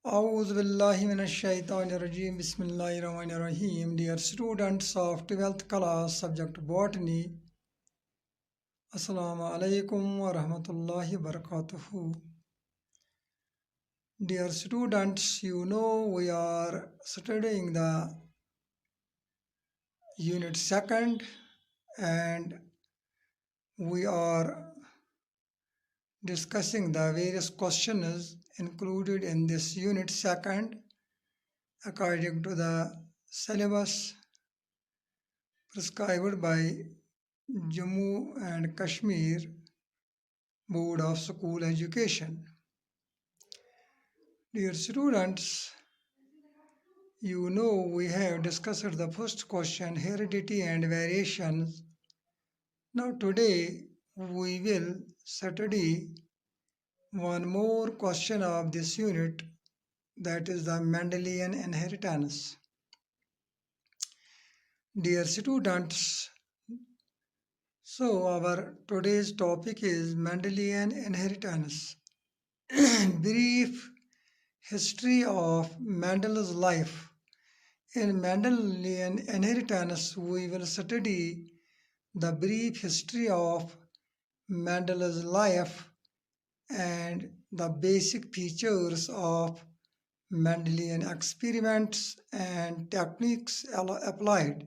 Auzubillahiminash-shaytanir-rajim. Bismillahir-rahmanir-rahim. Dear students of 12th class, subject botany, Assalamu alaikum wa rahmatullahi wa barakatuhu. Dear students, you know we are studying the unit 2nd and we are discussing the various questions included in this unit 2nd according to the syllabus prescribed by Jammu and Kashmir Board of School Education. Dear students, you know we have discussed the first question, heredity and variations. Now today we will study one more question of this unit, that is the Mendelian inheritance. Dear students, so our today's topic is Mendelian inheritance. Brief history of Mendel's life. In Mendelian inheritance, we will study the brief history of Mendel's life and the basic features of Mendelian experiments and techniques applied.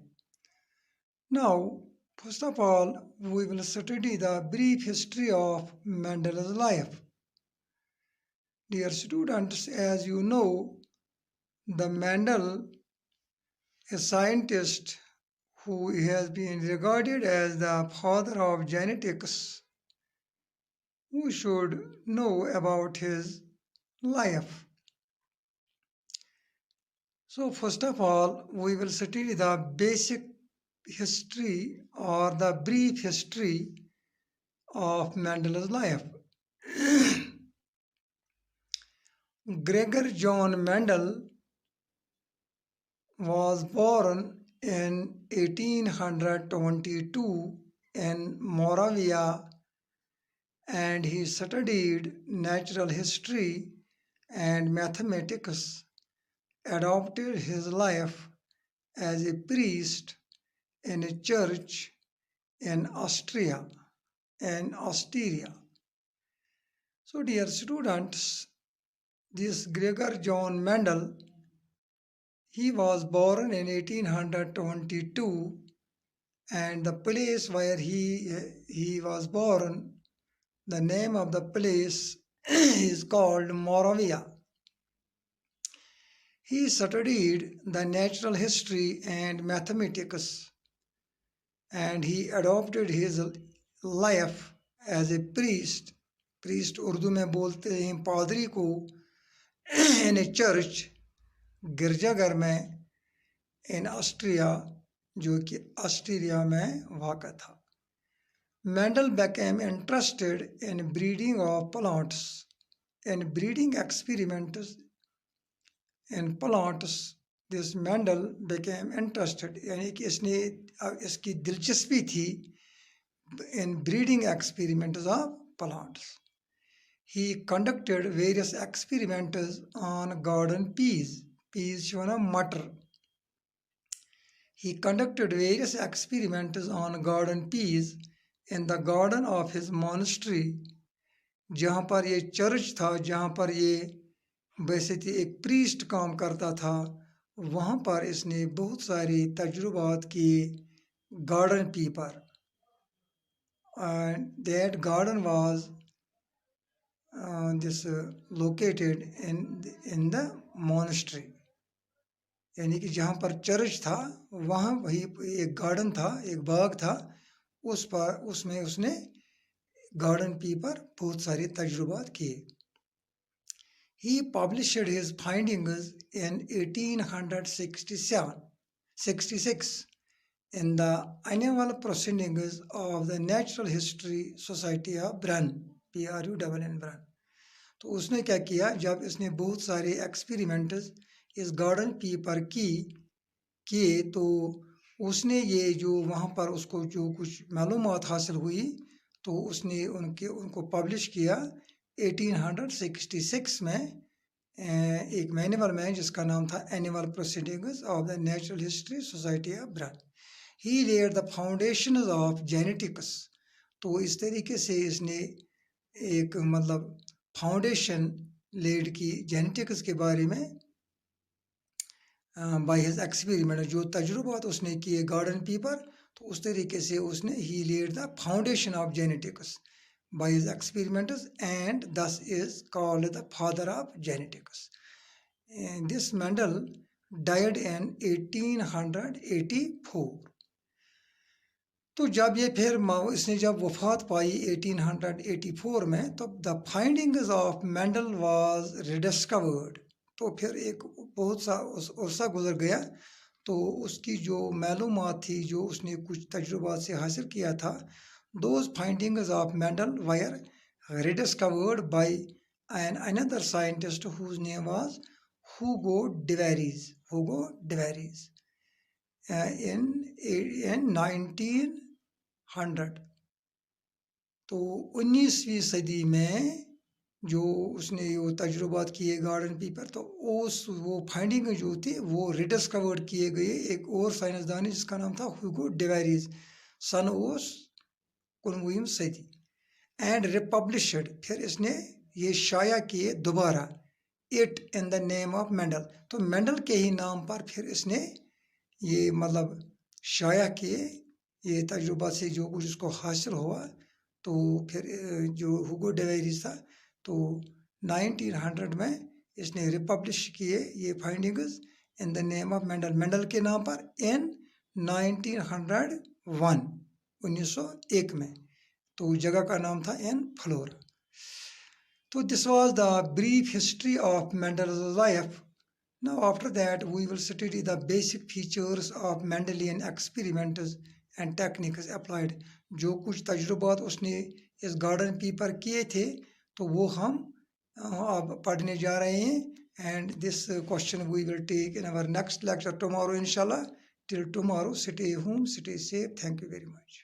Now, first of all, we will study the brief history of Mendel's life. Dear students, as you know, the Mendel, a scientist who has been regarded as the father of genetics, who should know about his life. So first of all, we will study the basic history or the brief history of Mendel's life. Gregor John Mendel was born in 1822 in Moravia, and he studied natural history and mathematics, adopted his life as a priest in a church in Austria. So dear students, this Gregor John Mendel, he was born in 1822, and the place where he was born, the name of the place is called Moravia. He studied the natural history and mathematics, and he adopted his life as a priest. Priest Urdu में बोलते हैं पादरी को, in a church, गिरजाघर में, in Austria, जो कि Austria में वाक़ा था. Mendel became interested in breeding of plants. In breeding experiments in plants, this Mendel became interested, यानी कि इसकी दिलचस्पी थी in breeding experiments of plants. He conducted various experiments on garden peas. Peas Shona मटर. He conducted various experiments on garden peas in the garden of his monastery, जहाँ पर ये church था, जहाँ पर ये वैसे तो एक प्रीस्ट काम करता था, वहाँ पर इसने बहुत सारे तजुर्बात किए garden pea पर. And that garden was located in the monastery. यानी कि जहाँ पर चर्च था वहाँ वही एक गार्डन था, एक बाग था, उसमें उसने गार्डन पी पर बहुत सारे तजुर्बात किए. He published his findings in 1866 in the annual proceedings of the Natural History Society of Brunn, PRUNN Brunn. तो उसने क्या किया, जब इसने बहुत सारे एक्सपेरिमेंट्स इस गार्डन पी पर किए तो उसने ये जो वहाँ पर उसको जो कुछ मालूमात हासिल हुई तो उसने उनको पब्लिश किया 1866 में एक मैनुअल में जिसका नाम था animal proceedings of the natural history society of Brunn. He led the foundation of genetics. तो इस तरीके से इसने एक मतलब फाउंडेशन लेड की जेनेटिक्स के बारे में बाय हिज एक्सपेरिमेंट, जो तजुर्बात उसने किए गार्डन पीपर, तो उस तरीके से उसने ही led the foundation of genetics by his experiments and thus is called the father of genetics. And this Mendel died in 1884. तो जब ये फिर इसने जब वफात पाई 1884 में, तो the findings of Mendel was rediscovered. तो फिर एक बहुत सा अरसा गुजर गया, तो उसकी जो मालूमात थी जो उसने कुछ तजुर्बात से हासिल किया था, those findings of Mendel were rediscovered by another scientist whose name was Hugo de Vries. Hugo de Vries in 1900। तो 19वीं सदी में जो उसने वो तजुर्बात किए गार्डन पीपर, तो वो फाइंडिंग जो थी वो रिडिस्कवर्ड किए गए एक और साइंसदान जिसका नाम था ह्यूगो de Vries। सन ओस 19वीं सदी एंड रिपब्लिश्ड। फिर इसने ये शाया किए दोबारा it in the name of Mendel. तो मेंडल के ही नाम पर फिर इसने ये मतलब शाया किए ये तजुर्बा से जो कुछ उसको हासिल हुआ। तो फिर जो हुगो de Vries था, तो 1900 में इसने रिपब्लिश किए ये findings in the name of Mendel, Mendel के नाम पर इन 1901 1901 में। तो जगह का नाम था इन फ्लोरा। तो this was the brief history of Mendel's life. Now after that we will study the basic features of Mendelian experiments and techniques applied. जो कुछ तजुर्बात उसने इस गार्डन पीपर किए थे, तो वो हम अब पढ़ने जा रहे हैं। And this question we will take in our next lecture tomorrow इंशाल्लाह। Till tomorrow, stay home, stay safe. Thank you very much.